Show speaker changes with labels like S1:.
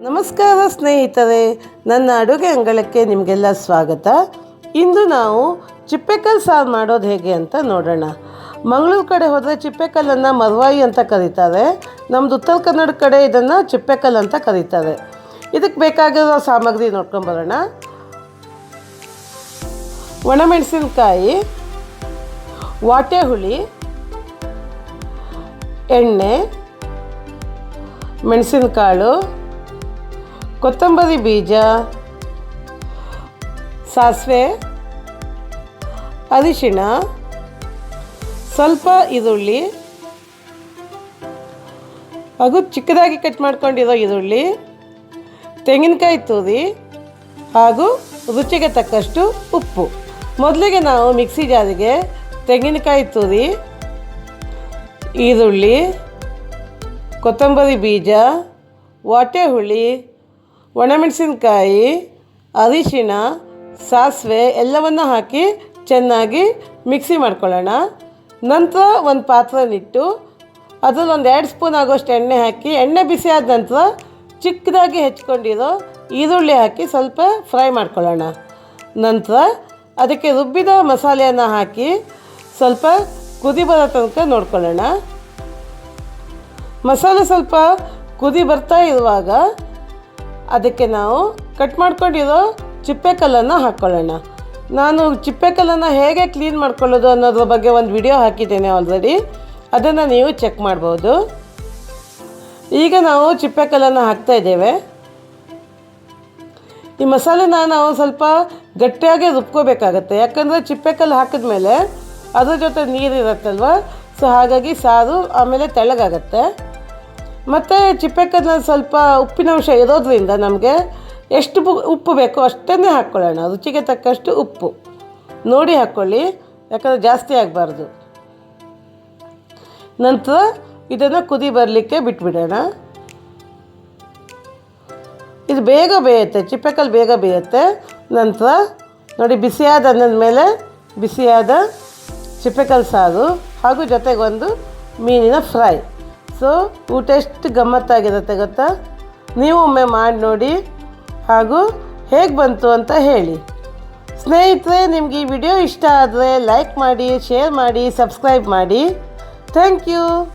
S1: ನಮಸ್ಕಾರ ಸ್ನೇಹಿತರೆ, ನನ್ನ ಅಡುಗೆ ಅಂಗಳಕ್ಕೆ ನಿಮಗೆಲ್ಲ ಸ್ವಾಗತ. ಇಂದು ನಾವು ಚಿಪ್ಪೆಕಲ್ಲು ಸಾರು ಮಾಡೋದು ಹೇಗೆ ಅಂತ ನೋಡೋಣ. ಮಂಗಳೂರು ಕಡೆ ಹೋದರೆ ಚಿಪ್ಪೆಕಲ್ಲನ್ನು ಮರ್ವಾಯಿ ಅಂತ ಕರೀತಾರೆ. ನಮ್ಮದು ಉತ್ತರ ಕನ್ನಡ ಕಡೆ ಇದನ್ನು ಚಿಪ್ಪೆಕಲ್ಲು ಅಂತ ಕರೀತಾರೆ. ಇದಕ್ಕೆ ಬೇಕಾಗಿರೋ ಸಾಮಗ್ರಿ ನೋಡ್ಕೊಂಬರೋಣ. ಒಣಮೆಣಸಿನಕಾಯಿ, ವಾಟೆ ಹುಳಿ, ಎಣ್ಣೆ, ಮೆಣಸಿನಕಾಳು, ಕೊತ್ತಂಬರಿ ಬೀಜ, ಸಾಸಿವೆ, ಅರಿಶಿಣ, ಸ್ವಲ್ಪ ಈರುಳ್ಳಿ ಹಾಗೂ ಚಿಕ್ಕದಾಗಿ ಕಟ್ ಮಾಡ್ಕೊಂಡಿರೋ ಈರುಳ್ಳಿ, ತೆಂಗಿನಕಾಯಿ ತುರಿ ಹಾಗೂ ರುಚಿಗೆ ತಕ್ಕಷ್ಟು ಉಪ್ಪು. ಮೊದಲಿಗೆ ನಾವು ಮಿಕ್ಸಿ ಜಾರಿಗೆ ತೆಂಗಿನಕಾಯಿ ತುರಿ, ಈರುಳ್ಳಿ, ಕೊತ್ತಂಬರಿ ಬೀಜ, ವಾಟೆ ಹುಳಿ, ಒಣಮೆಣಸಿನಕಾಯಿ, ಅರಿಶಿಣ, ಸಾಸಿವೆ ಎಲ್ಲವನ್ನು ಹಾಕಿ ಚೆನ್ನಾಗಿ ಮಿಕ್ಸಿ ಮಾಡ್ಕೊಳ್ಳೋಣ. ನಂತರ ಒಂದು ಪಾತ್ರೆನಿಟ್ಟು ಅದರಲ್ಲಿ ಒಂದು 2 ಸ್ಪೂನ್ ಆಗೋಷ್ಟು ಎಣ್ಣೆ ಹಾಕಿ, ಎಣ್ಣೆ ಬಿಸಿ ಆದ ನಂತರ ಚಿಕ್ಕದಾಗಿ ಹೆಚ್ಕೊಂಡಿರೋ ಈರುಳ್ಳಿ ಹಾಕಿ ಸ್ವಲ್ಪ ಫ್ರೈ ಮಾಡ್ಕೊಳ್ಳೋಣ. ನಂತರ ಅದಕ್ಕೆ ರುಬ್ಬಿದ ಮಸಾಲೆಯನ್ನು ಹಾಕಿ ಸ್ವಲ್ಪ ಕುದಿ ಬರೋ ತನಕ ನೋಡ್ಕೊಳ್ಳೋಣ. ಮಸಾಲೆ ಸ್ವಲ್ಪ ಕುದಿ ಬರ್ತಾ ಇರುವಾಗ ಅದಕ್ಕೆ ನಾವು ಕಟ್ ಮಾಡ್ಕೊಂಡಿರೋ ಚಿಪ್ಪೆಕಲ್ಲನ್ನು ಹಾಕ್ಕೊಳ್ಳೋಣ. ನಾನು ಚಿಪ್ಪೆಕಲ್ಲನ್ನು ಹೇಗೆ ಕ್ಲೀನ್ ಮಾಡ್ಕೊಳ್ಳೋದು ಅನ್ನೋದ್ರ ಬಗ್ಗೆ ಒಂದು ವಿಡಿಯೋ ಹಾಕಿದ್ದೇನೆ ಆಲ್ರೆಡಿ, ಅದನ್ನು ನೀವು ಚೆಕ್ ಮಾಡ್ಬೋದು. ಈಗ ನಾವು ಚಿಪ್ಪೆಕಲ್ಲನ್ನು ಹಾಕ್ತಾಯಿದ್ದೇವೆ. ಈ ಮಸಾಲೆನ ನಾವು ಸ್ವಲ್ಪ ಗಟ್ಟಿಯಾಗಿ ರುಬ್ಕೋಬೇಕಾಗತ್ತೆ, ಯಾಕಂದರೆ ಚಿಪ್ಪೆಕಲ್ಲು ಹಾಕಿದ್ಮೇಲೆ ಅದ್ರ ಜೊತೆ ನೀರಿರುತ್ತಲ್ವ, ಸೊ ಹಾಗಾಗಿ ಸಾರು ಆಮೇಲೆ ತೆಳ್ಳಗಾಗತ್ತೆ. ಮತ್ತು ಚಿಪ್ಪೆಕಲ್ಲಲ್ಲಿ ಸ್ವಲ್ಪ ಉಪ್ಪಿನಂಶ ಇರೋದ್ರಿಂದ ನಮಗೆ ಎಷ್ಟು ಉಪ್ಪು ಬೇಕೋ ಅಷ್ಟನ್ನೇ ಹಾಕ್ಕೊಳ್ಳೋಣ. ರುಚಿಗೆ ತಕ್ಕಷ್ಟು ಉಪ್ಪು ನೋಡಿ ಹಾಕ್ಕೊಳ್ಳಿ, ಯಾಕಂದರೆ ಜಾಸ್ತಿ ಆಗಬಾರ್ದು. ನಂತರ ಇದನ್ನು ಕುದಿ ಬರಲಿಕ್ಕೆ ಬಿಟ್ಬಿಡೋಣ. ಇದು ಬೇಗ ಬೇಯುತ್ತೆ, ಚಿಪ್ಪೆಕಲ್ಲು ಬೇಗ ಬೇಯುತ್ತೆ. ನಂತರ ನೋಡಿ, ಬಿಸಿಯಾದ ಅನ್ನದ ಮೇಲೆ ಬಿಸಿಯಾದ ಚಿಪ್ಪೆಕಲ್ಲು ಸಾರು ಹಾಗೂ ಜೊತೆಗೊಂದು ಮೀನಿನ ಫ್ರೈ. ಸೊ ಊಟ ಎಷ್ಟು ಗಮ್ಮತ್ತಾಗಿರುತ್ತೆ ಗೊತ್ತಾ? ನೀವು ಒಮ್ಮೆ ಮಾಡಿ ನೋಡಿ ಹಾಗೂ ಹೇಗೆ ಬಂತು ಅಂತ ಹೇಳಿ. ಸ್ನೇಹಿತರೆ, ನಿಮಗೆ ಈ ವಿಡಿಯೋ ಇಷ್ಟ ಆದರೆ ಲೈಕ್ ಮಾಡಿ, ಶೇರ್ ಮಾಡಿ, ಸಬ್ಸ್ಕ್ರೈಬ್ ಮಾಡಿ. Thank you.